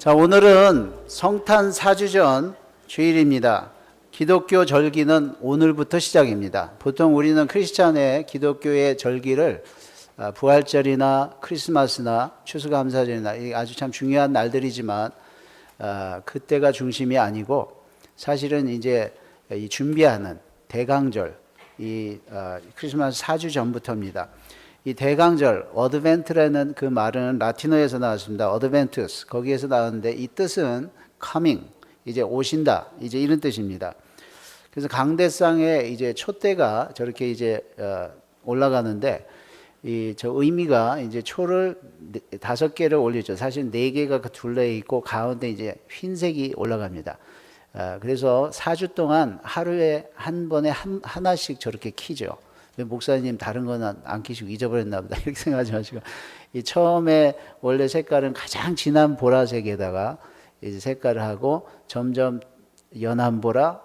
자, 오늘은 성탄 4주 전 주일입니다. 기독교 절기는 오늘부터 시작입니다. 보통 우리는 크리스찬의 기독교의 절기를 부활절이나 크리스마스나 추수감사절이나 아주 참 중요한 날들이지만 그때가 중심이 아니고 사실은 이제 이 준비하는 대강절, 크리스마스 4주 전부터입니다. 이 대강절, 어드벤트라는 그 말은 라틴어에서 나왔습니다. 어드벤투스, 거기에서 나왔는데 이 뜻은 coming, 이제 오신다, 이제 이런 뜻입니다. 그래서 강대상에 이제 촛대가 저렇게 이제 올라가는데 저 의미가 이제 초를 5개를 올리죠. 사실 4개가 둘러 있고 가운데 이제 흰색이 올라갑니다. 그래서 4주 동안 하루에 한 번에 하나씩 저렇게 키죠. 목사님 다른 거는 안 키시고 잊어버렸나 보다 이렇게 생각하지 마시고 이 처음에 원래 색깔은 가장 진한 보라색에다가 이제 색깔을 하고 점점 연한 보라,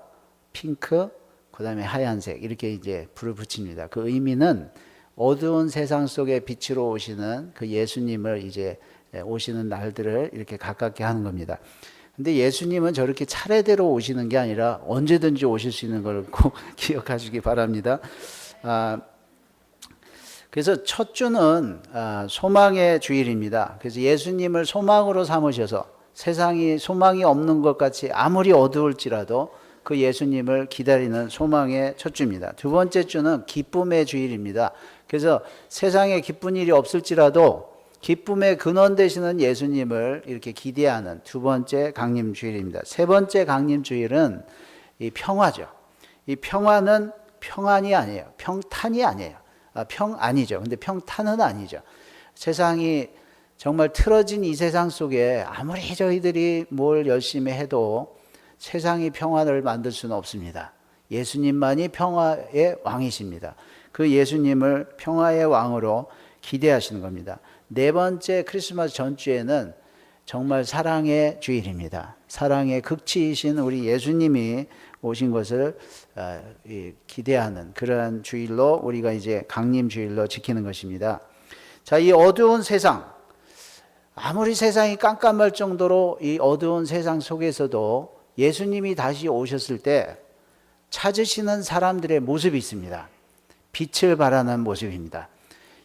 핑크, 그다음에 하얀색 이렇게 이제 불을 붙입니다. 그 의미는 어두운 세상 속에 빛으로 오시는 그 예수님을 이제 오시는 날들을 이렇게 가깝게 하는 겁니다. 근데 예수님은 저렇게 차례대로 오시는 게 아니라 언제든지 오실 수 있는 걸 꼭 기억하시기 바랍니다. 그래서 첫 주는 소망의 주일입니다. 그래서 예수님을 소망으로 삼으셔서 세상이 소망이 없는 것 같이 아무리 어두울지라도 그 예수님을 기다리는 소망의 첫 주입니다. 두 번째 주는 기쁨의 주일입니다. 그래서 세상에 기쁜 일이 없을지라도 기쁨의 근원 되시는 예수님을 이렇게 기대하는 두 번째 강림 주일입니다. 세 번째 강림 주일은 이 평화죠. 이 평화는 평안이 아니에요. 평탄이 아니에요. 평안이죠. 근데 평탄은 아니죠. 세상이 정말 틀어진 이 세상 속에 아무리 저희들이 뭘 열심히 해도 세상이 평안을 만들 수는 없습니다. 예수님만이 평화의 왕이십니다. 그 예수님을 평화의 왕으로 기대하시는 겁니다. 네 번째 크리스마스 전주에는 정말 사랑의 주일입니다. 사랑의 극치이신 우리 예수님이 오신 것을 기대하는 그런 주일로 우리가 이제 강림 주일로 지키는 것입니다. 자, 이 어두운 세상, 아무리 세상이 깜깜할 정도로 이 어두운 세상 속에서도 예수님이 다시 오셨을 때 찾으시는 사람들의 모습이 있습니다. 빛을 발하는 모습입니다.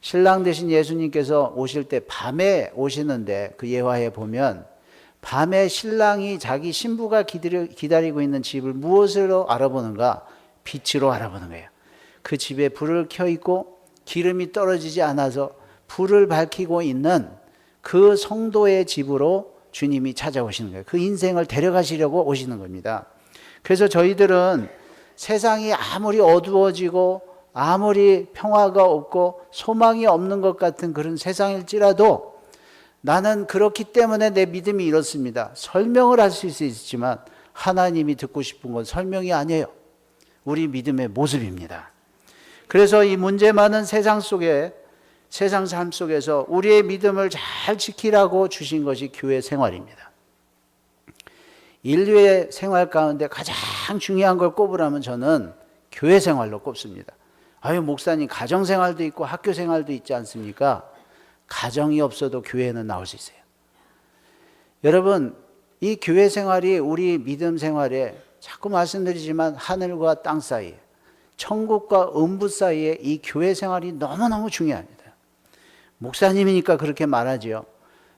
신랑 되신 예수님께서 오실 때 밤에 오시는데 그 예화에 보면 밤에 신랑이 자기 신부가 기다리고 있는 집을 무엇으로 알아보는가? 빛으로 알아보는 거예요. 그 집에 불을 켜 있고 기름이 떨어지지 않아서 불을 밝히고 있는 그 성도의 집으로 주님이 찾아오시는 거예요. 그 인생을 데려가시려고 오시는 겁니다. 그래서 저희들은 세상이 아무리 어두워지고 아무리 평화가 없고 소망이 없는 것 같은 그런 세상일지라도 나는 그렇기 때문에 내 믿음이 이렇습니다. 설명을 할 수 있지만 하나님이 듣고 싶은 건 설명이 아니에요. 우리 믿음의 모습입니다. 그래서 이 문제 많은 세상 속에 세상 삶 속에서 우리의 믿음을 잘 지키라고 주신 것이 교회 생활입니다. 인류의 생활 가운데 가장 중요한 걸 꼽으라면 저는 교회 생활로 꼽습니다. 아유, 목사님 가정 생활도 있고 학교 생활도 있지 않습니까? 가정이 없어도 교회는 나올 수 있어요. 여러분, 이 교회 생활이 우리 믿음 생활에 자꾸 말씀드리지만 하늘과 땅 사이에 천국과 음부 사이에 이 교회 생활이 너무너무 중요합니다. 목사님이니까 그렇게 말하죠.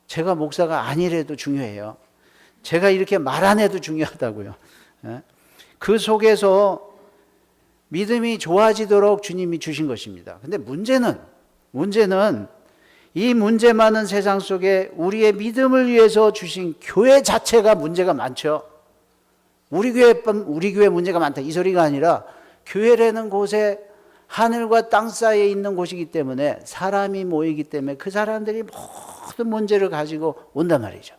제가 목사가 아니래도 중요해요. 제가 이렇게 말 안 해도 중요하다고요. 그 속에서 믿음이 좋아지도록 주님이 주신 것입니다. 근데 문제는 이 문제 많은 세상 속에 우리의 믿음을 위해서 주신 교회 자체가 문제가 많죠. 우리 교회 문제가 많다 이 소리가 아니라 교회라는 곳에 하늘과 땅 사이에 있는 곳이기 때문에 사람이 모이기 때문에 그 사람들이 모든 문제를 가지고 온단 말이죠.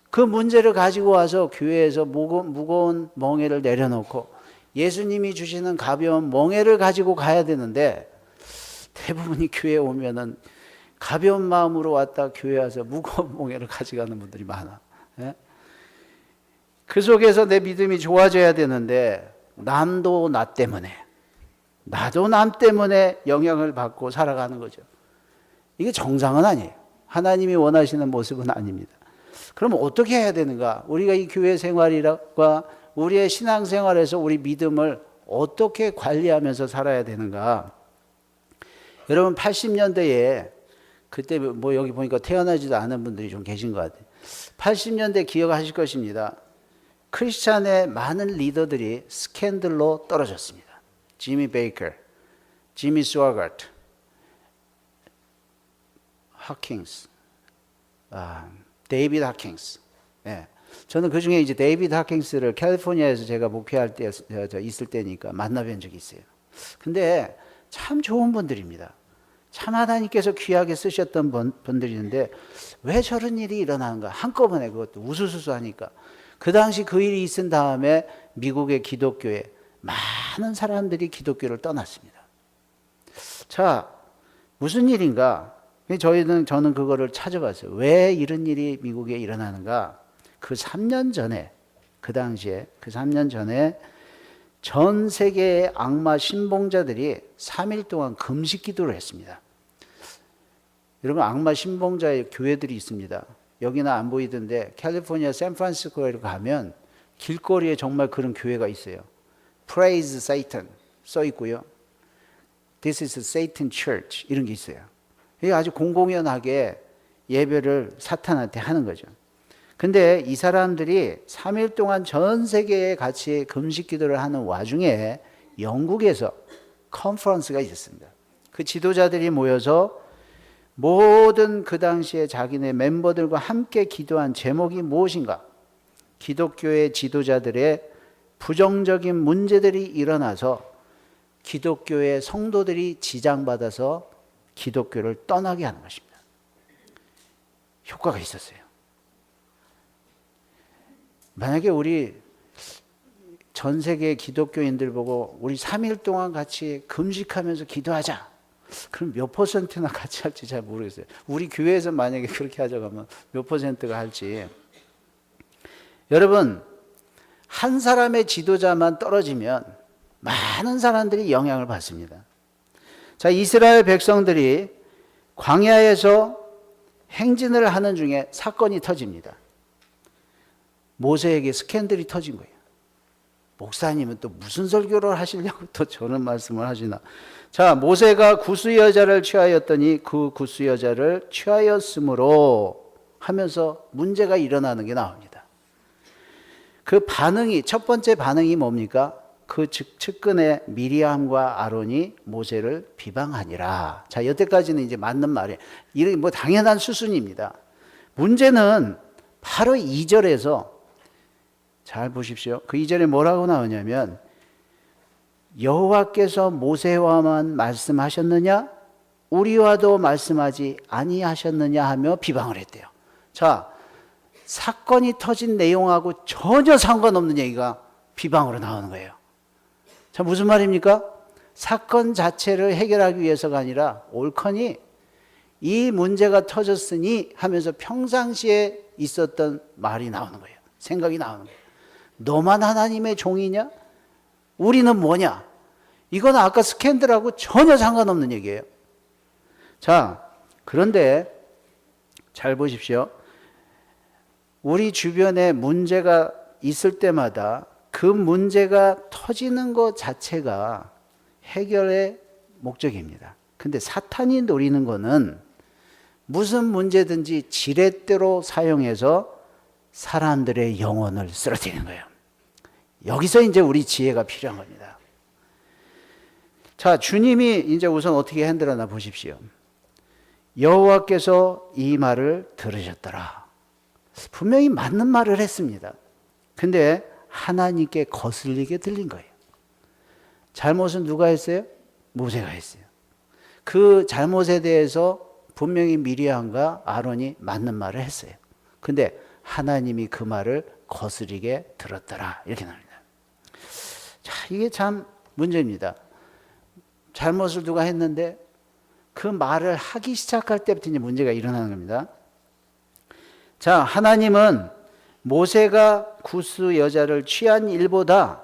그 문제를 가지고 와서 교회에서 무거운 멍에를 내려놓고 예수님이 주시는 가벼운 멍에를 가지고 가야 되는데 대부분이 교회에 오면은 가벼운 마음으로 왔다 교회 와서 무거운 멍에를 가져가는 분들이 많아. 그 속에서 내 믿음이 좋아져야 되는데 남도 나 때문에 나도 남 때문에 영향을 받고 살아가는 거죠. 이게 정상은 아니에요. 하나님이 원하시는 모습은 아닙니다. 그러면 어떻게 해야 되는가? 우리가 이 교회 생활과 우리의 신앙생활에서 우리 믿음을 어떻게 관리하면서 살아야 되는가? 여러분 80년대에 그때 뭐 여기 보니까 태어나지도 않은 분들이 좀 계신 것 같아요. 80년대 기억하실 것입니다. 크리스찬의 많은 리더들이 스캔들로 떨어졌습니다. 지미 베이커, 지미 스와가트, 하킹스, 데이비드 하킹스. 예. 저는 그 중에 이제 데이비드 하킹스를 캘리포니아에서 제가 목회할 때 있을 때니까 만나뵌 적이 있어요. 근데 참 좋은 분들입니다. 참 하나님께서 귀하게 쓰셨던 분들인데 왜 저런 일이 일어나는가? 한꺼번에 그것도 우수수수 하니까. 그 당시 그 일이 있은 다음에 미국의 기독교에 많은 사람들이 기독교를 떠났습니다. 자, 무슨 일인가? 저는 그거를 찾아봤어요. 왜 이런 일이 미국에 일어나는가? 그 3년 전에, 그 당시에, 그 3년 전에 전 세계의 악마 신봉자들이 3일 동안 금식 기도를 했습니다. 여러분, 악마 신봉자의 교회들이 있습니다. 여기는 안 보이던데 캘리포니아 샌프란시스코에 가면 길거리에 정말 그런 교회가 있어요. Praise Satan 써 있고요. This is Satan Church 이런 게 있어요. 이게 아주 공공연하게 예배를 사탄한테 하는 거죠. 근데 이 사람들이 3일 동안 전 세계에 같이 금식 기도를 하는 와중에 영국에서 컨퍼런스가 있었습니다. 그 지도자들이 모여서 모든 그 당시에 자기네 멤버들과 함께 기도한 제목이 무엇인가? 기독교의 지도자들의 부정적인 문제들이 일어나서 기독교의 성도들이 지장받아서 기독교를 떠나게 하는 것입니다. 효과가 있었어요. 만약에 우리 전 세계 기독교인들 보고 우리 3일 동안 같이 금식하면서 기도하자. 그럼 몇 퍼센트나 같이 할지 잘 모르겠어요. 우리 교회에서 만약에 그렇게 하자고 하면 몇 퍼센트가 할지. 여러분, 한 사람의 지도자만 떨어지면 많은 사람들이 영향을 받습니다. 자, 이스라엘 백성들이 광야에서 행진을 하는 중에 사건이 터집니다. 모세에게 스캔들이 터진 거예요. 목사님은 또 무슨 설교를 하시려고 또 저런 말씀을 하시나. 자, 모세가 구스 여자를 취하였더니 그 구스 여자를 취하였으므로 하면서 문제가 일어나는 게 나옵니다. 그 반응이, 첫 번째 반응이 뭡니까? 그 측근의 미리암과 아론이 모세를 비방하니라. 자, 여태까지는 이제 맞는 말이에요. 이게 뭐 당연한 수순입니다. 문제는 바로 2절에서 잘 보십시오. 그 2절에 뭐라고 나오냐면 여호와께서 모세와만 말씀하셨느냐? 우리와도 말씀하지 아니하셨느냐 하며 비방을 했대요. 자, 사건이 터진 내용하고 전혀 상관없는 얘기가 비방으로 나오는 거예요. 자, 무슨 말입니까? 사건 자체를 해결하기 위해서가 아니라 옳거니 이 문제가 터졌으니 하면서 평상시에 있었던 말이 나오는 거예요. 생각이 나오는 거예요. 너만 하나님의 종이냐? 우리는 뭐냐? 이건 아까 스캔들하고 전혀 상관없는 얘기예요. 자, 그런데 잘 보십시오. 우리 주변에 문제가 있을 때마다 그 문제가 터지는 것 자체가 해결의 목적입니다. 근데 사탄이 노리는 거는 무슨 문제든지 지렛대로 사용해서 사람들의 영혼을 쓰러뜨리는 거예요. 여기서 이제 우리 지혜가 필요한 겁니다. 자, 주님이 이제 우선 어떻게 핸들하나 보십시오. 여호와께서 이 말을 들으셨더라. 분명히 맞는 말을 했습니다. 근데 하나님께 거슬리게 들린 거예요. 잘못은 누가 했어요? 모세가 했어요. 그 잘못에 대해서 분명히 미리암과 아론이 맞는 말을 했어요. 근데 하나님이 그 말을 거스리게 들었더라. 이렇게 나옵니다. 자, 이게 참 문제입니다. 잘못을 누가 했는데 그 말을 하기 시작할 때부터 이제 문제가 일어나는 겁니다. 자, 하나님은 모세가 구스 여자를 취한 일보다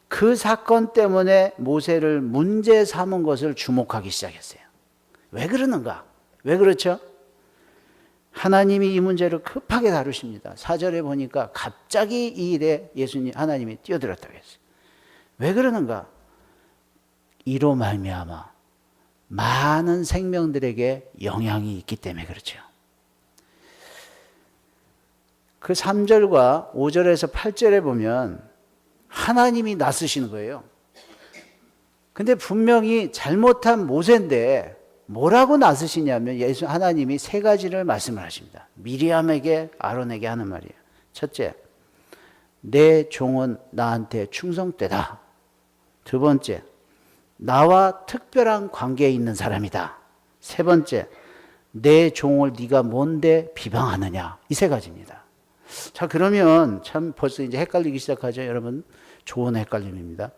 그 사건 때문에 모세를 문제 삼은 것을 주목하기 시작했어요. 왜 그러는가? 왜 그렇죠? 하나님이 이 문제를 급하게 다루십니다. 4절에 보니까 갑자기 이 일에 하나님이 뛰어들었다고 했어요. 왜 그러는가? 이로 말미암아 많은 생명들에게 영향이 있기 때문에 그렇죠. 그 3절과 5절에서 8절에 보면 하나님이 나서시는 거예요. 근데 분명히 잘못한 모세인데 뭐라고 나서시냐면 하나님이 세 가지를 말씀을 하십니다. 미리암에게 아론에게 하는 말이에요. 첫째, 내 종은 나한테 충성되다. 두 번째, 나와 특별한 관계에 있는 사람이다. 세 번째, 내 종을 네가 뭔데 비방하느냐. 이 세 가지입니다. 자, 그러면 참 벌써 이제 헷갈리기 시작하죠. 여러분, 좋은 헷갈림입니다.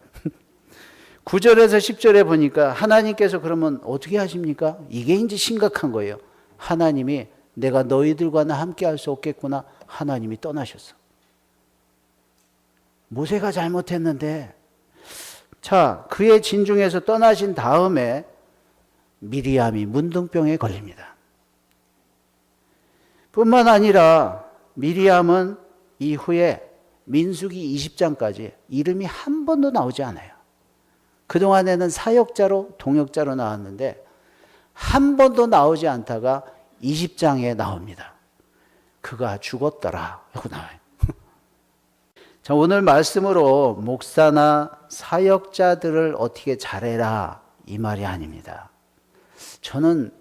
9절에서 10절에 보니까 하나님께서 그러면 어떻게 하십니까? 이게 이제 심각한 거예요. 하나님이 내가 너희들과는 함께 할 수 없겠구나. 하나님이 떠나셨어. 모세가 잘못했는데, 자, 그의 진중에서 떠나신 다음에 미리암이 문둥병에 걸립니다. 뿐만 아니라 미리암은 이후에 민수기 20장까지 이름이 한 번도 나오지 않아요. 그동안에는 사역자로 동역자로 나왔는데 한 번도 나오지 않다가 20장에 나옵니다. 그가 죽었더라 하고 나와요. 자, 오늘 말씀으로 목사나 사역자들을 어떻게 잘해라 이 말이 아닙니다. 저는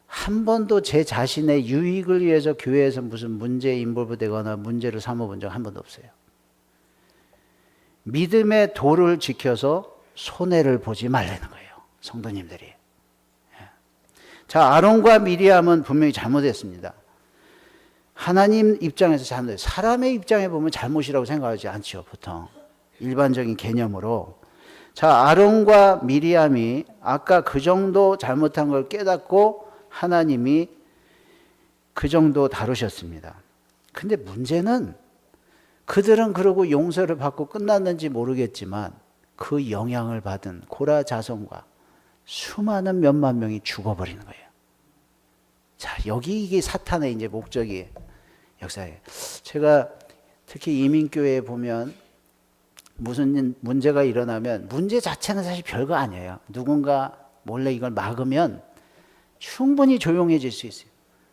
한 번도 제 자신의 유익을 위해서 교회에서 무슨 문제에 인볼브되거나 문제를 삼아본 적 한 번도 없어요. 믿음의 도를 지켜서 손해를 보지 말라는 거예요. 성도님들이. 자, 아론과 미리암은 분명히 잘못했습니다. 하나님 입장에서 잘못했어요. 사람의 입장에 보면 잘못이라고 생각하지 않죠. 보통 일반적인 개념으로. 자, 아론과 미리암이 아까 그 정도 잘못한 걸 깨닫고 하나님이 그 정도 다루셨습니다. 근데 문제는 그들은 그러고 용서를 받고 끝났는지 모르겠지만 그 영향을 받은 고라 자손과 수많은 몇만 명이 죽어버리는 거예요. 자, 여기 이게 사탄의 이제 목적이 역사예요. 제가 특히 이민교회에 보면 무슨 문제가 일어나면 문제 자체는 사실 별거 아니에요. 누군가 몰래 이걸 막으면 충분히 조용해질 수 있어요.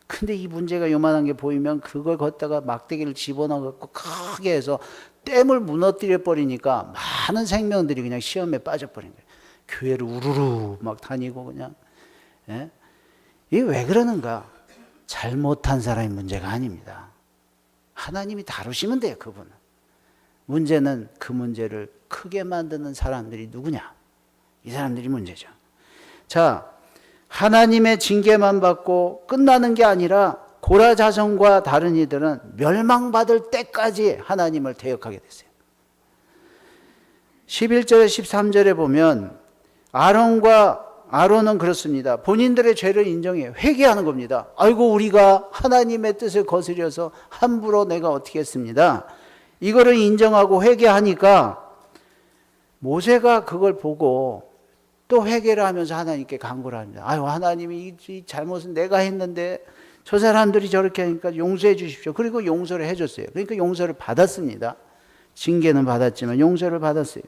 근데 이 문제가 요만한 게 보이면 그걸 걷다가 막대기를 집어넣고 크게 해서 댐을 무너뜨려 버리니까 많은 생명들이 그냥 시험에 빠져버린 거예요. 교회를 우르르 막 다니고 그냥. 예? 이게 왜 그러는가? 잘못한 사람의 문제가 아닙니다. 하나님이 다루시면 돼요, 그분은. 문제는 그 문제를 크게 만드는 사람들이 누구냐? 이 사람들이 문제죠. 자, 하나님의 징계만 받고 끝나는 게 아니라 고라 자손과 다른 이들은 멸망받을 때까지 하나님을 대역하게 됐어요. 11절에 13절에 보면 아론은 그렇습니다. 본인들의 죄를 인정해 회개하는 겁니다. 아이고 우리가 하나님의 뜻을 거스려서 함부로 내가 어떻게 했습니다. 이거를 인정하고 회개하니까 모세가 그걸 보고 또 회개를 하면서 하나님께 간구를 합니다. 아유 하나님이 이 잘못은 내가 했는데 저 사람들이 저렇게 하니까 용서해 주십시오. 그리고 용서를 해줬어요. 그러니까 용서를 받았습니다. 징계는 받았지만 용서를 받았어요.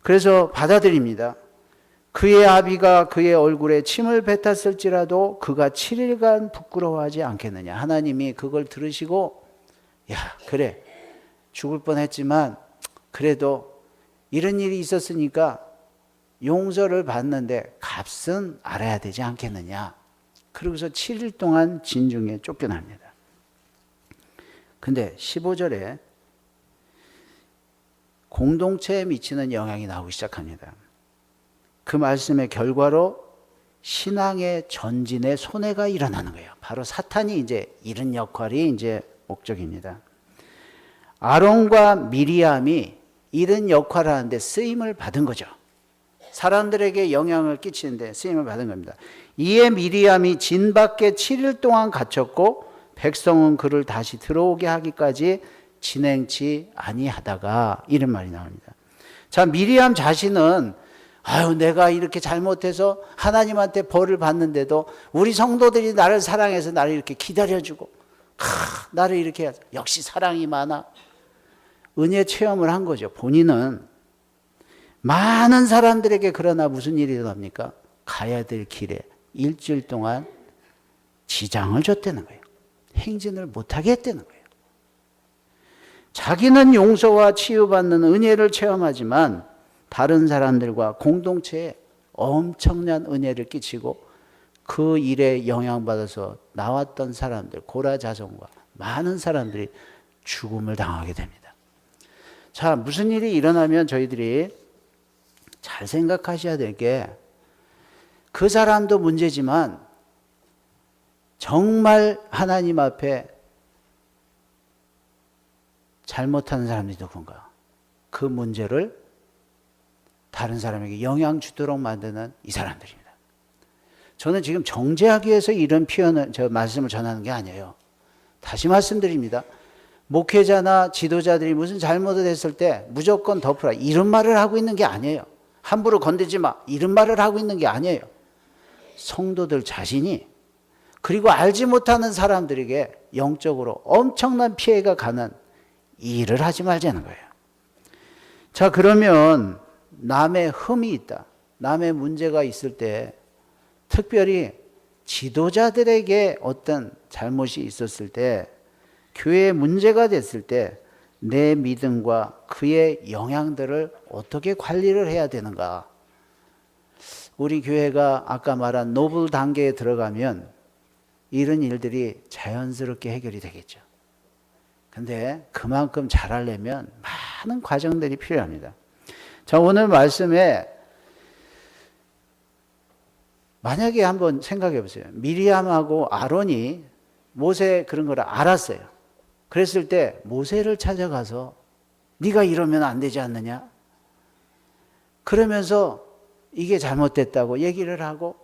그래서 받아들입니다. 그의 아비가 그의 얼굴에 침을 뱉었을지라도 그가 7일간 부끄러워하지 않겠느냐. 하나님이 그걸 들으시고 야 그래 죽을 뻔했지만 그래도 이런 일이 있었으니까 용서를 받는데 값은 알아야 되지 않겠느냐. 그러고서 7일 동안 진중에 쫓겨납니다. 근데 15절에 공동체에 미치는 영향이 나오기 시작합니다. 그 말씀의 결과로 신앙의 전진에 손해가 일어나는 거예요. 바로 사탄이 이제 이런 역할이 이제 목적입니다. 아론과 미리암이 이런 역할을 하는데 쓰임을 받은 거죠. 사람들에게 영향을 끼치는데 쓰임을 받은 겁니다. 이에 미리암이 진 밖에 7일 동안 갇혔고 백성은 그를 다시 들어오게 하기까지 진행치 아니하다가 이런 말이 나옵니다. 자, 미리암 자신은 아유, 내가 이렇게 잘못해서 하나님한테 벌을 받는데도 우리 성도들이 나를 사랑해서 나를 이렇게 기다려주고, 나를 이렇게 해서 역시 사랑이 많아. 은혜 체험을 한 거죠. 본인은 많은 사람들에게 그러나 무슨 일이 일어납니까? 가야 될 길에 일주일 동안 지장을 줬다는 거예요. 행진을 못하게 했다는 거예요. 자기는 용서와 치유받는 은혜를 체험하지만 다른 사람들과 공동체에 엄청난 은혜를 끼치고 그 일에 영향받아서 나왔던 사람들, 고라자손과 많은 사람들이 죽음을 당하게 됩니다. 자, 무슨 일이 일어나면 저희들이 잘 생각하셔야 될 게, 그 사람도 문제지만 정말 하나님 앞에 잘못하는 사람들이 누군가, 그 문제를 다른 사람에게 영향 주도록 만드는 이 사람들입니다. 저는 지금 정죄하기 위해서 이런 표현을, 말씀을 전하는 게 아니에요. 다시 말씀드립니다. 목회자나 지도자들이 무슨 잘못을 했을 때 무조건 덮으라, 이런 말을 하고 있는 게 아니에요. 함부로 건들지 마, 이런 말을 하고 있는 게 아니에요. 성도들 자신이, 그리고 알지 못하는 사람들에게 영적으로 엄청난 피해가 가는 이 일을 하지 말자는 거예요. 자, 그러면 남의 흠이 있다, 남의 문제가 있을 때, 특별히 지도자들에게 어떤 잘못이 있었을 때, 교회에 문제가 됐을 때 내 믿음과 그의 영향들을 어떻게 관리를 해야 되는가. 우리 교회가 아까 말한 노블 단계에 들어가면 이런 일들이 자연스럽게 해결이 되겠죠. 근데 그만큼 잘하려면 많은 과정들이 필요합니다. 자, 오늘 말씀에 만약에 한번 생각해 보세요. 미리암하고 아론이 모세 그런 걸 알았어요. 그랬을 때 모세를 찾아가서 네가 이러면 안 되지 않느냐? 그러면서 이게 잘못됐다고 얘기를 하고,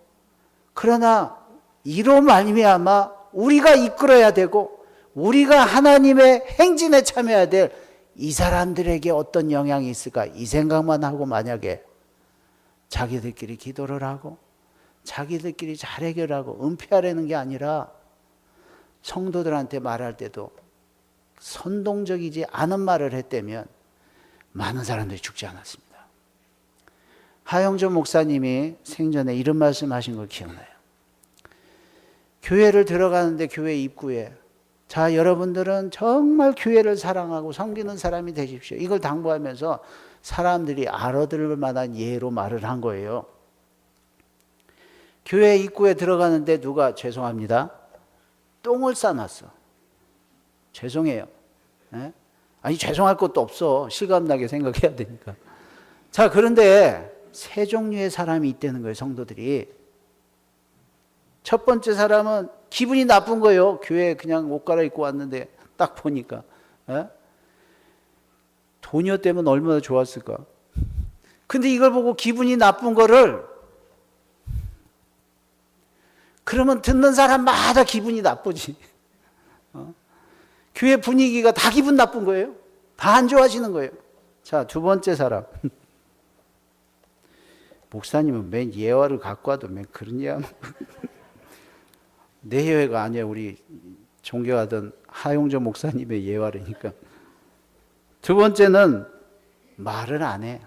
그러나 이로 말미암아 우리가 이끌어야 되고 우리가 하나님의 행진에 참여해야 될 이 사람들에게 어떤 영향이 있을까, 이 생각만 하고 만약에 자기들끼리 기도를 하고 자기들끼리 잘 해결하고 은폐하려는 게 아니라 성도들한테 말할 때도 선동적이지 않은 말을 했다면 많은 사람들이 죽지 않았습니다. 하영조 목사님이 생전에 이런 말씀하신 걸 기억나요. 교회를 들어가는데 교회 입구에, 자, 여러분들은 정말 교회를 사랑하고 섬기는 사람이 되십시오, 이걸 당부하면서 사람들이 알아들을 만한 예로 말을 한 거예요. 교회 입구에 들어가는데 누가 죄송합니다, 똥을 싸놨어. 죄송해요. 에? 아니, 죄송할 것도 없어. 실감나게 생각해야 되니까. 자, 그런데 세 종류의 사람이 있다는 거예요, 성도들이. 첫 번째 사람은 기분이 나쁜 거예요. 교회에 그냥 옷 갈아입고 왔는데 딱 보니까. 에? 돈이었다면 얼마나 좋았을까. 근데 이걸 보고 기분이 나쁜 거를, 그러면 듣는 사람마다 기분이 나쁘지. 교회 분위기가 다 기분 나쁜 거예요. 다 안 좋아지는 거예요. 자, 두 번째 사람. 목사님은 맨 예화를 갖고 와도 맨 그런 예화. 내 예화가 아니야. 우리 존경하던 하용조 목사님의 예화라니까. 두 번째는 말을 안 해.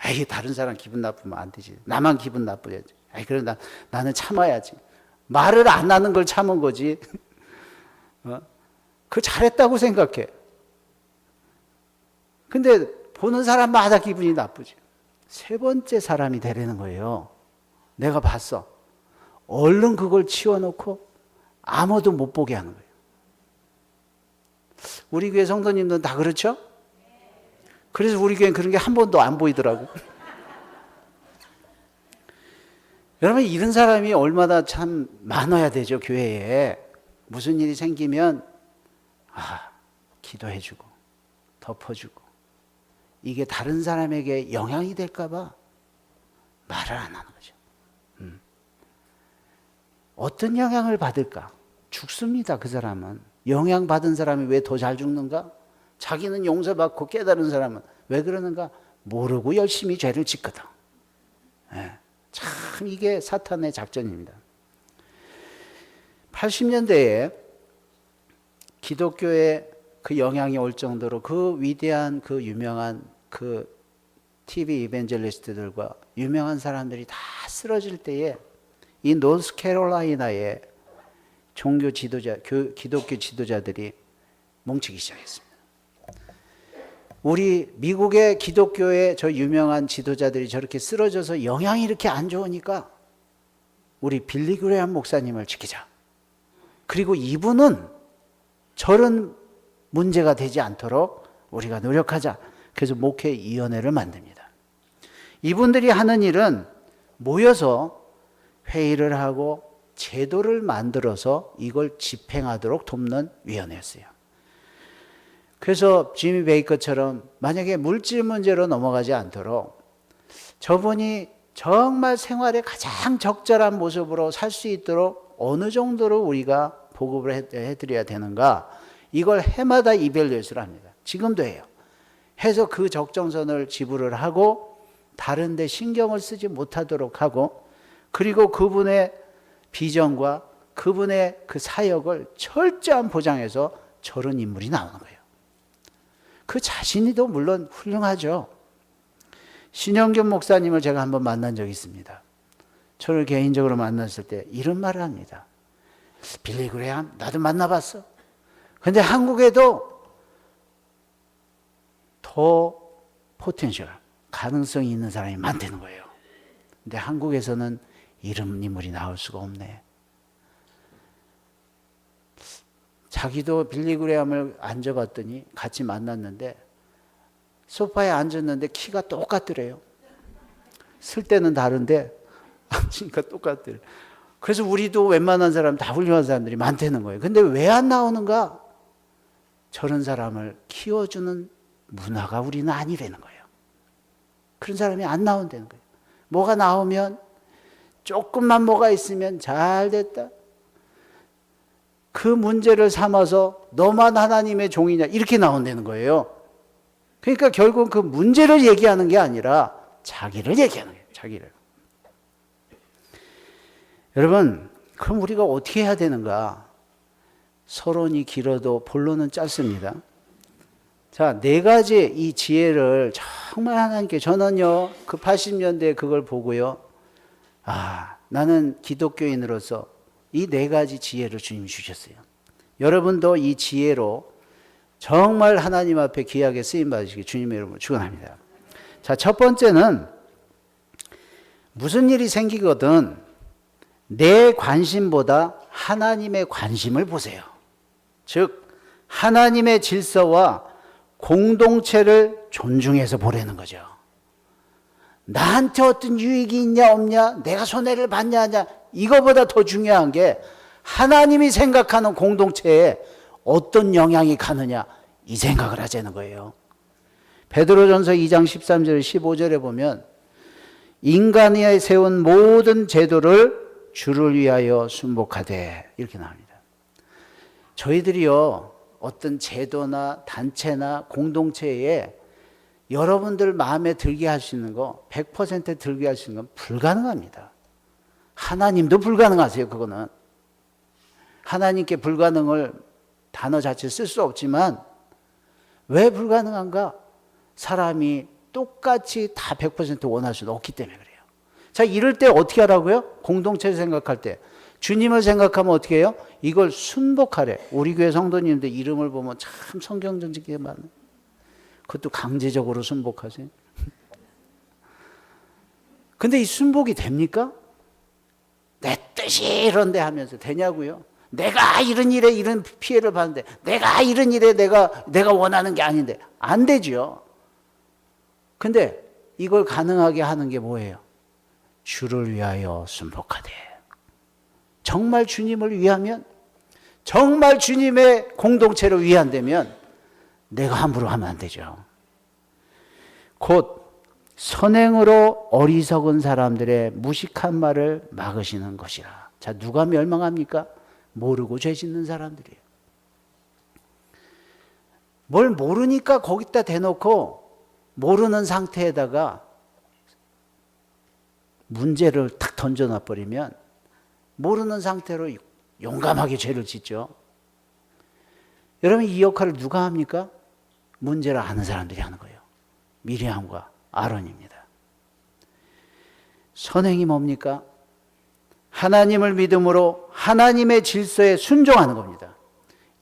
에이, 다른 사람 기분 나쁘면 안 되지. 나만 기분 나쁘야지. 에이, 그래, 나는 참아야지. 말을 안 하는 걸 참은 거지. 그 잘했다고 생각해. 근데 보는 사람마다 기분이 나쁘지. 세 번째 사람이 되려는 거예요. 내가 봤어. 얼른 그걸 치워놓고 아무도 못 보게 하는 거예요. 우리 교회 성도님들은 다 그렇죠? 그래서 우리 교회는 그런 게 한 번도 안 보이더라고. 여러분, 이런 사람이 얼마나 참 많아야 되죠, 교회에. 무슨 일이 생기면 기도해주고 덮어주고, 이게 다른 사람에게 영향이 될까봐 말을 안 하는 거죠. 어떤 영향을 받을까? 죽습니다, 그 사람은. 영향받은 사람이 왜 더 잘 죽는가? 자기는 용서받고 깨달은 사람은 왜 그러는가? 모르고 열심히 죄를 짓거든. 참 이게 사탄의 작전입니다. 80년대에 기독교에 그 영향이 올 정도로 그 위대한 그 유명한 그 TV 이벤젤리스트들과 유명한 사람들이 다 쓰러질 때에 이 노스캐롤라이나의 종교 지도자, 기독교 지도자들이 뭉치기 시작했습니다. 우리 미국의 기독교의 저 유명한 지도자들이 저렇게 쓰러져서 영향이 이렇게 안 좋으니까 우리 빌리 그레이엄 목사님을 지키자. 그리고 이분은 저런 문제가 되지 않도록 우리가 노력하자. 그래서 목회위원회를 만듭니다. 이분들이 하는 일은 모여서 회의를 하고 제도를 만들어서 이걸 집행하도록 돕는 위원회였어요. 그래서 지미 베이커처럼 만약에 물질 문제로 넘어가지 않도록 저분이 정말 생활에 가장 적절한 모습으로 살 수 있도록 어느 정도로 우리가 보급을 해드려야 되는가, 이걸 해마다 이밸류에이션을 합니다. 지금도 해요. 해서 그 적정선을 지불을 하고 다른 데 신경을 쓰지 못하도록 하고, 그리고 그분의 비전과 그분의 그 사역을 철저한 보장해서 저런 인물이 나오는 거예요. 그 자신이도 물론 훌륭하죠. 신영균 목사님을 제가 한번 만난 적이 있습니다. 저를 개인적으로 만났을 때 이런 말을 합니다. 빌리 그레이엄 나도 만나봤어. 근데 한국에도 더 포텐셜, 가능성이 있는 사람이 많다는 거예요. 근데 한국에서는 이런 인물이 나올 수가 없네. 자기도 빌리 그레이엄을 앉아봤더니 같이 만났는데 소파에 앉았는데 키가 똑같더래요. 쓸 때는 다른데 앉으니까 똑같더래요. 그래서 우리도 웬만한 사람 다 훌륭한 사람들이 많다는 거예요. 근데 왜 안 나오는가? 저런 사람을 키워주는 문화가 우리는 아니라는 거예요. 그런 사람이 안 나온다는 거예요. 뭐가 나오면 조금만 뭐가 있으면 잘 됐다. 그 문제를 삼아서 너만 하나님의 종이냐 이렇게 나온다는 거예요. 그러니까 결국 그 문제를 얘기하는 게 아니라 자기를 얘기하는 거예요. 자기를. 여러분, 그럼 우리가 어떻게 해야 되는가? 서론이 길어도 본론은 짧습니다. 자, 4가지 이 지혜를 정말 하나님께, 저는요 그 80년대에 그걸 보고요, 나는 기독교인으로서 이 4가지 지혜를 주님이 주셨어요. 여러분도 이 지혜로 정말 하나님 앞에 귀하게 쓰임 받으시기 주님의 이름으로 축원합니다. 자, 첫 번째는 무슨 일이 생기거든 내 관심보다 하나님의 관심을 보세요. 즉 하나님의 질서와 공동체를 존중해서 보라는 거죠. 나한테 어떤 유익이 있냐 없냐, 내가 손해를 받냐 하냐, 이거보다 더 중요한 게 하나님이 생각하는 공동체에 어떤 영향이 가느냐, 이 생각을 하자는 거예요. 베드로전서 2장 13절 15절에 보면 인간이 세운 모든 제도를 주를 위하여 순복하되 이렇게 나옵니다. 저희들이요 어떤 제도나 단체나 공동체에 여러분들 마음에 들게 할 수 있는 거 100% 들게 할 수 있는 건 불가능합니다. 하나님도 불가능하세요. 그거는 하나님께 불가능을 단어 자체 쓸 수 없지만 왜 불가능한가? 사람이 똑같이 다 100% 원할 수는 없기 때문에 그래요. 자, 이럴 때 어떻게 하라고요? 공동체를 생각할 때 주님을 생각하면 어떻게 해요? 이걸 순복하래. 우리 교회 성도님들 이름을 보면 참 성경적인 많아요. 그것도 강제적으로 순복하세요. 근데 이 순복이 됩니까? 내 뜻이 이런데 하면서 되냐고요? 내가 이런 일에 이런 피해를 받는데, 내가 이런 일에 내가 원하는 게 아닌데 안 되죠. 근데 이걸 가능하게 하는 게 뭐예요? 주를 위하여 순복하되. 정말 주님을 위하면, 정말 주님의 공동체를 위한다면 내가 함부로 하면 안 되죠. 곧 선행으로 어리석은 사람들의 무식한 말을 막으시는 것이라. 자, 누가 멸망합니까? 모르고 죄 짓는 사람들이에요. 뭘 모르니까 거기다 대놓고 모르는 상태에다가 문제를 탁 던져놔 버리면 모르는 상태로 용감하게 죄를 짓죠. 여러분, 이 역할을 누가 합니까? 문제를 아는 사람들이 하는 거예요. 미리암과 아론입니다. 선행이 뭡니까? 하나님을 믿음으로 하나님의 질서에 순종하는 겁니다.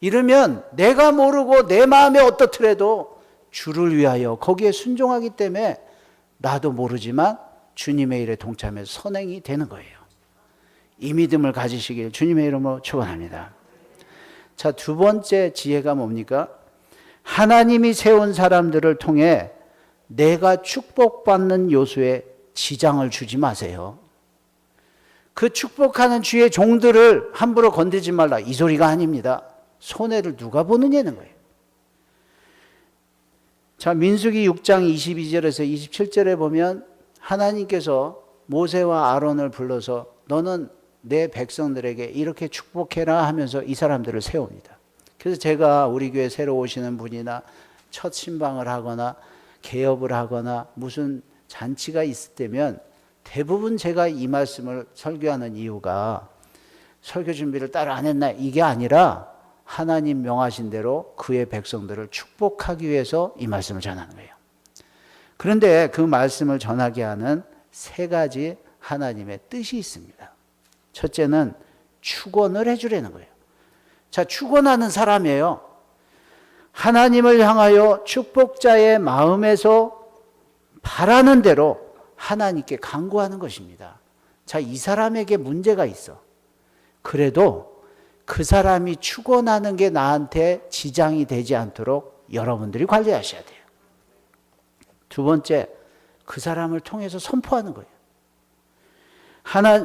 이러면 내가 모르고 내 마음에 어떻더라도 주를 위하여 거기에 순종하기 때문에 나도 모르지만 주님의 일에 동참해서 선행이 되는 거예요. 이 믿음을 가지시길 주님의 이름으로 축원합니다. 자, 두 번째 지혜가 뭡니까? 하나님이 세운 사람들을 통해 내가 축복받는 요소에 지장을 주지 마세요. 그 축복하는 주의 종들을 함부로 건드리지 말라, 이 소리가 아닙니다. 손해를 누가 보느냐는 거예요. 자, 민수기 6장 22절에서 27절에 보면 하나님께서 모세와 아론을 불러서 너는 내 백성들에게 이렇게 축복해라 하면서 이 사람들을 세웁니다. 그래서 제가 우리 교회 새로 오시는 분이나 첫 신방을 하거나 개업을 하거나 무슨 잔치가 있을 때면 대부분 제가 이 말씀을 설교하는 이유가 설교 준비를 따로 안 했나, 이게 아니라 하나님 명하신 대로 그의 백성들을 축복하기 위해서 이 말씀을 전하는 거예요. 그런데 그 말씀을 전하게 하는 세 가지 하나님의 뜻이 있습니다. 첫째는 축원을 해주려는 거예요. 자, 축원하는 사람이에요. 하나님을 향하여 축복자의 마음에서 바라는 대로 하나님께 간구하는 것입니다. 자, 이 사람에게 문제가 있어. 그래도 그 사람이 축원하는 게 나한테 지장이 되지 않도록 여러분들이 관리하셔야 돼요. 두 번째, 그 사람을 통해서 선포하는 거예요.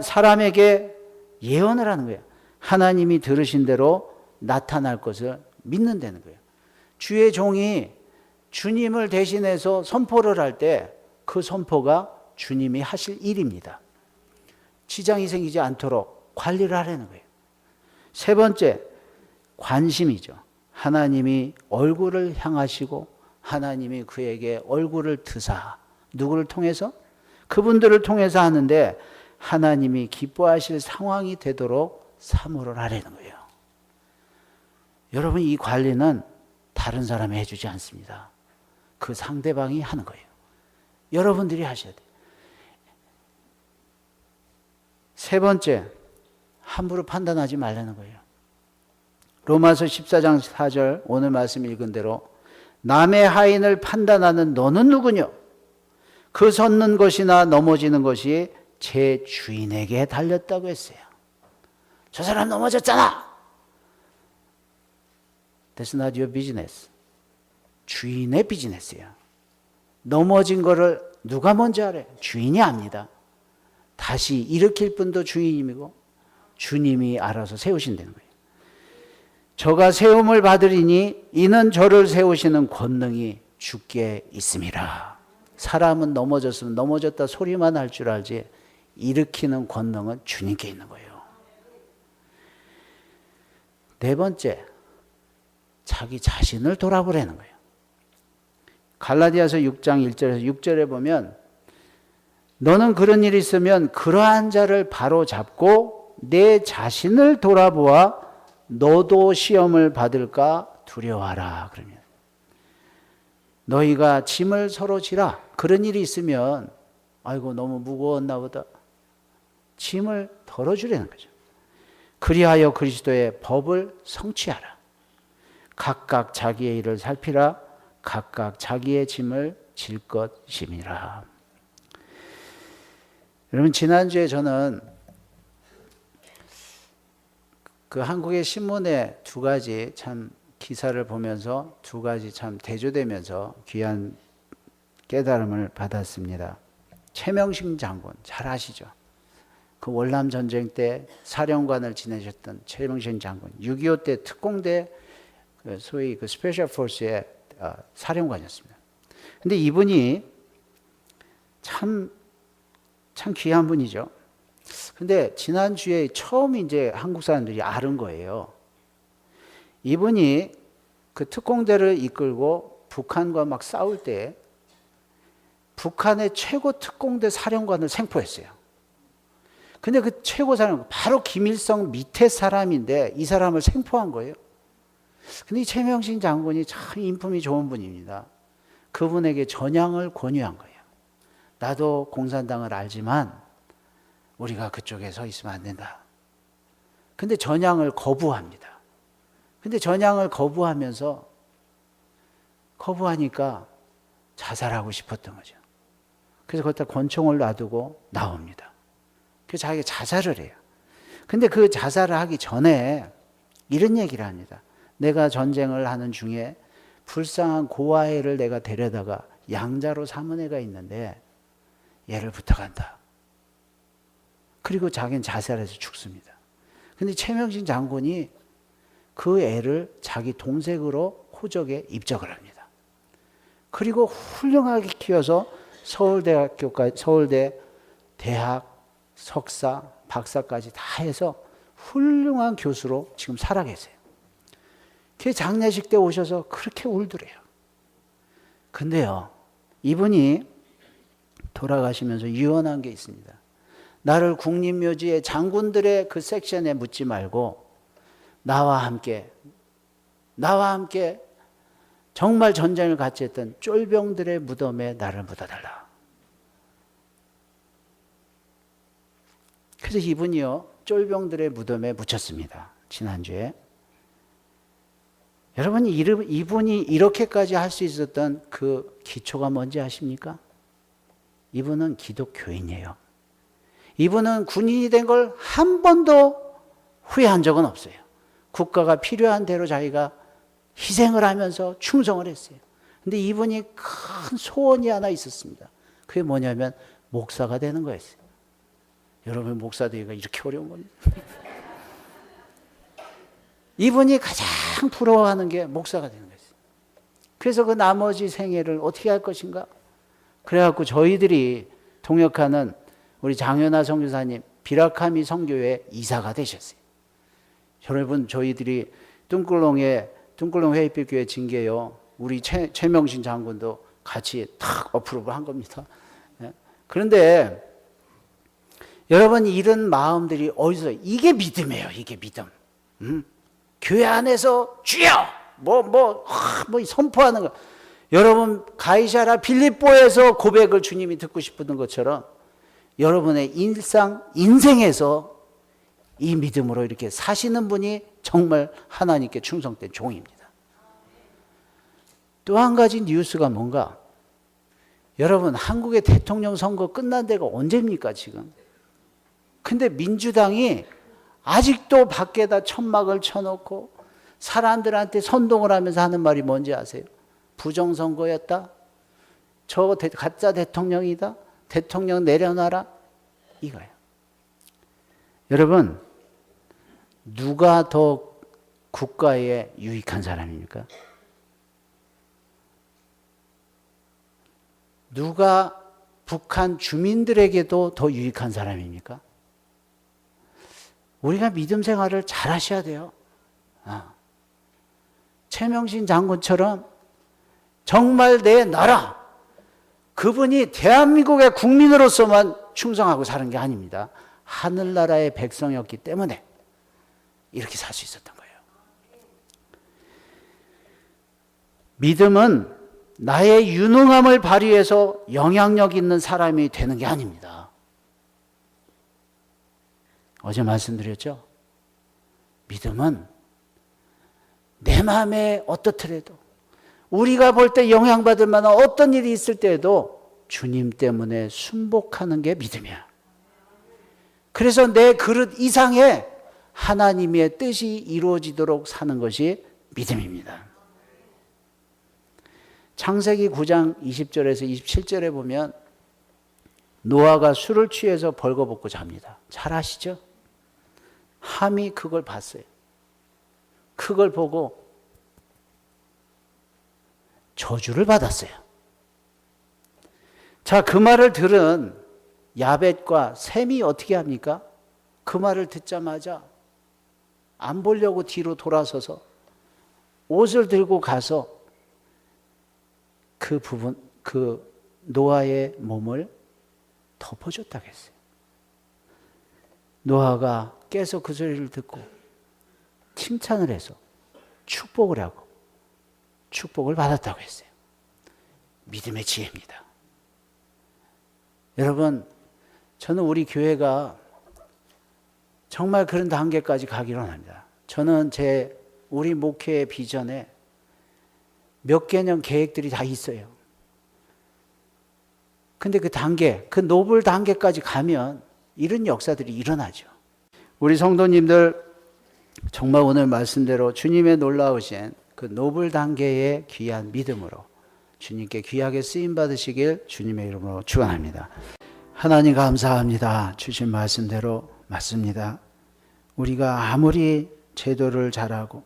사람에게 예언을 하는 거예요. 하나님이 들으신 대로 나타날 것을 믿는다는 거예요. 주의 종이 주님을 대신해서 선포를 할 때 그 선포가 주님이 하실 일입니다. 지장이 생기지 않도록 관리를 하라는 거예요. 세 번째, 관심이죠. 하나님이 얼굴을 향하시고 하나님이 그에게 얼굴을 드사, 누구를 통해서? 그분들을 통해서 하는데 하나님이 기뻐하실 상황이 되도록 사모를 하라는 거예요. 여러분, 이 관리는 다른 사람이 해주지 않습니다. 그 상대방이 하는 거예요. 여러분들이 하셔야 돼요. 세 번째, 함부로 판단하지 말라는 거예요. 로마서 14장 4절 오늘 말씀 읽은 대로 남의 하인을 판단하는 너는 누구냐? 그 섰는 것이나 넘어지는 것이 제 주인에게 달렸다고 했어요. 저 사람 넘어졌잖아. That's not your business. 주인의 비즈니스예요. 넘어진 거를 누가 먼저 알아요? 주인이 압니다. 다시 일으킬 분도 주인이고 주님이 알아서 세우신다는 거예요. 저가 세움을 받으리니 이는 저를 세우시는 권능이 주께 있음이라. 사람은 넘어졌으면 넘어졌다 소리만 할 줄 알지 일으키는 권능은 주님께 있는 거예요. 네 번째, 자기 자신을 돌아보라는 거예요. 갈라디아서 6장 1절에서 6절에 보면 너는 그런 일이 있으면 그러한 자를 바로 잡고 내 자신을 돌아보아 너도 시험을 받을까 두려워하라. 그러면 너희가 짐을 서로 지라. 그런 일이 있으면 아이고 너무 무거웠나 보다. 짐을 덜어주라는 거죠. 그리하여 그리스도의 법을 성취하라. 각각 자기의 일을 살피라. 각각 자기의 짐을 질 것임이라. 여러분, 지난주에 저는 그 한국의 신문에 두 가지 참 기사를 보면서 두 가지 참 대조되면서 귀한 깨달음을 받았습니다. 최명식 장군 잘 아시죠? 그 월남 전쟁 때 사령관을 지내셨던 최명식 장군, 6.25 때 특공대 소위 그 스페셜 포스의 사령관이었습니다. 근데 이분이 참 귀한 분이죠. 근데 지난주에 처음 이제 한국 사람들이 아는 거예요. 이분이 그 특공대를 이끌고 북한과 막 싸울 때 북한의 최고 특공대 사령관을 생포했어요. 근데 그 최고 사람 바로 김일성 밑에 사람인데 이 사람을 생포한 거예요. 근데 이 최명신 장군이 참 인품이 좋은 분입니다. 그분에게 전향을 권유한 거예요. 나도 공산당을 알지만 우리가 그쪽에 서 있으면 안 된다. 근데 전향을 거부합니다. 근데 전향을 거부하니까 자살하고 싶었던 거죠. 그래서 거기다 권총을 놔두고 나옵니다. 그래서 자기가 자살을 해요. 근데 그 자살을 하기 전에 이런 얘기를 합니다. 내가 전쟁을 하는 중에 불쌍한 고아애를 내가 데려다가 양자로 삼은 애가 있는데 얘를 부탁한다. 그리고 자기는 자살해서 죽습니다. 근데 최명신 장군이 그 애를 자기 동생으로 호적에 입적을 합니다. 그리고 훌륭하게 키워서 서울대 대학 석사, 박사까지 다 해서 훌륭한 교수로 지금 살아계세요. 그 장례식 때 오셔서 그렇게 울더래요. 근데요, 이분이 돌아가시면서 유언한 게 있습니다. 나를 국립묘지의 장군들의 그 섹션에 묻지 말고 나와 함께 정말 전쟁을 같이 했던 쫄병들의 무덤에 나를 묻어달라. 그래서 이분이요, 쫄병들의 무덤에 묻혔습니다. 지난주에. 여러분, 이분이 이렇게까지 할 수 있었던 그 기초가 뭔지 아십니까? 이분은 기독교인이에요. 이분은 군인이 된 걸 한 번도 후회한 적은 없어요. 국가가 필요한 대로 자기가 희생을 하면서 충성을 했어요. 근데 이분이 큰 소원이 하나 있었습니다. 그게 뭐냐면 목사가 되는 거였어요. 여러분, 목사 되기가 이렇게 어려운 겁니다. 이분이 가장 부러워하는 게 목사가 되는 거였어요. 그래서 그 나머지 생애를 어떻게 할 것인가? 그래갖고 저희들이 동역하는 우리 장현아 선교사님 비라카미 선교회 이사가 되셨어요. 여러분, 저희들이 뚱꿀롱 회의빛교회 징계요. 우리 최명신 장군도 같이 탁 어프로브 한 겁니다. 그런데 여러분, 이런 마음들이 어디서, 이게 믿음이에요. 이게 믿음. 교회 안에서 주여 뭐 선포하는 거. 여러분, 가이사라 빌립보에서 고백을 주님이 듣고 싶은 것처럼 여러분의 인생에서 이 믿음으로 이렇게 사시는 분이 정말 하나님께 충성된 종입니다. 또 한 가지 뉴스가 뭔가, 여러분, 한국의 대통령 선거 끝난 데가 언제입니까 지금? 근데 민주당이 아직도 밖에다 천막을 쳐놓고 사람들한테 선동을 하면서 하는 말이 뭔지 아세요? 부정선거였다. 저 가짜 대통령이다. 대통령 내려놔라. 이거예요. 여러분, 누가 더 국가에 유익한 사람입니까? 누가 북한 주민들에게도 더 유익한 사람입니까? 우리가 믿음 생활을 잘 하셔야 돼요. 최명신 장군처럼 정말 내 나라, 그분이 대한민국의 국민으로서만 충성하고 사는 게 아닙니다. 하늘나라의 백성이었기 때문에 이렇게 살 수 있었던 거예요. 믿음은 나의 유능함을 발휘해서 영향력 있는 사람이 되는 게 아닙니다. 어제 말씀드렸죠? 믿음은 내 마음에 어떻더라도, 우리가 볼 때 영향받을 만한 어떤 일이 있을 때에도 주님 때문에 순복하는 게 믿음이야. 그래서 내 그릇 이상의 하나님의 뜻이 이루어지도록 사는 것이 믿음입니다. 창세기 9장 20절에서 27절에 보면 노아가 술을 취해서 벌거벗고 잡니다. 잘 아시죠? 함이 그걸 봤어요. 그걸 보고 저주를 받았어요. 자, 그 말을 들은 야벳과 셈이 어떻게 합니까? 그 말을 듣자마자 안 보려고 뒤로 돌아서서 옷을 들고 가서 그 노아의 몸을 덮어줬다고 했어요. 노아가 깨서 그 소리를 듣고 칭찬을 해서 축복을 하고 축복을 받았다고 했어요. 믿음의 지혜입니다. 여러분, 저는 우리 교회가 정말 그런 단계까지 가기로 합니다. 저는 우리 목회의 비전에 몇 개년 계획들이 다 있어요. 근데 그 단계, 그 노블 단계까지 가면 이런 역사들이 일어나죠. 우리 성도님들 정말 오늘 말씀대로 주님의 놀라우신 그 노블 단계의 귀한 믿음으로 주님께 귀하게 쓰임 받으시길 주님의 이름으로 축원합니다. 하나님 감사합니다. 주신 말씀대로 맞습니다. 우리가 아무리 제도를 잘하고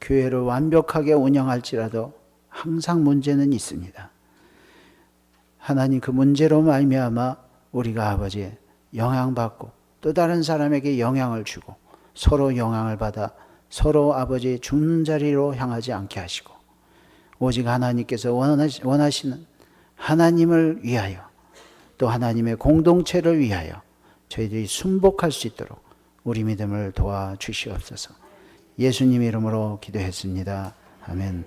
교회를 완벽하게 운영할지라도 항상 문제는 있습니다. 하나님 그 문제로 말미암아 우리가 아버지 영향받고 또 다른 사람에게 영향을 주고 서로 영향을 받아 서로 아버지 죽는 자리로 향하지 않게 하시고 오직 하나님께서 원하시는 하나님을 위하여 또 하나님의 공동체를 위하여 저희들이 순복할 수 있도록 우리 믿음을 도와주시옵소서. 예수님 이름으로 기도했습니다. 아멘.